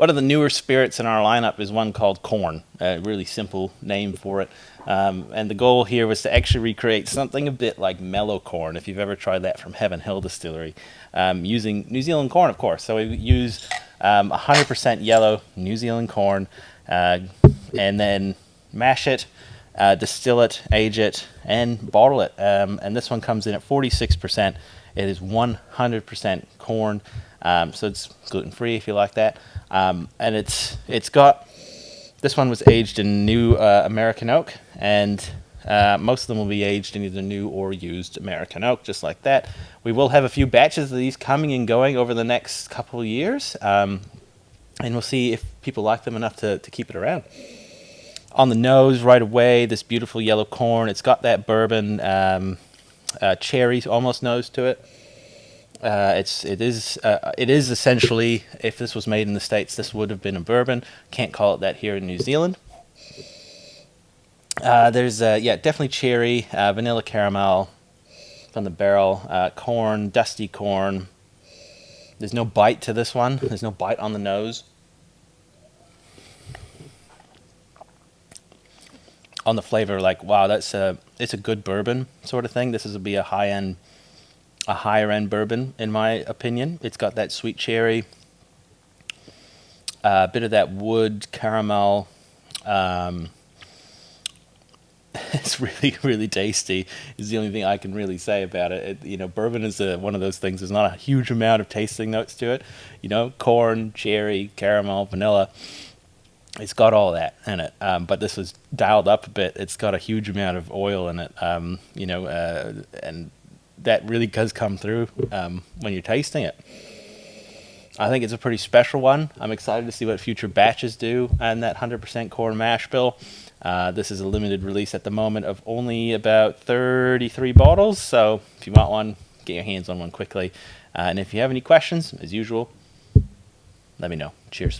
one of the newer spirits in our lineup is one called Corn, a really simple name for it. And the goal here was to actually recreate something a bit like mellow corn, if you've ever tried that from Heaven Hill Distillery, using New Zealand corn, of course. So we use 100% yellow New Zealand corn, and then mash it, distill it, age it, and bottle it. And this one comes in at 46%. It is 100% corn, so it's gluten-free if you like that. And it's got, this one was aged in new American oak, and most of them will be aged in either new or used American oak, just like that. We will have a few batches of these coming and going over the next couple of years, and we'll see if people like them enough to keep it around. On the nose right away, this beautiful yellow corn. It's got that bourbon cherries almost nose to it. It is essentially, if this was made in the States, this would have been a bourbon. Can't call it that here in New Zealand. There's definitely cherry, vanilla caramel from the barrel, corn, dusty corn. There's no bite to this one. There's no bite on the nose. On the flavor, like, wow, it's a good bourbon sort of thing. This is be a higher end bourbon in my opinion. It's got that sweet cherry, a bit of that wood caramel. It's really, really tasty is the only thing I can really say about it. Bourbon is one of those things. There's not a huge amount of tasting notes to it. Corn, cherry, caramel, vanilla. It's got all that in it, but this was dialed up a bit. It's got a huge amount of oil in it, and that really does come through when you're tasting it. I think it's a pretty special one. I'm excited to see what future batches do and that 100% corn mash bill. This is a limited release at the moment of only about 33 bottles, so if you want one, get your hands on one quickly. And if you have any questions, as usual, let me know. Cheers.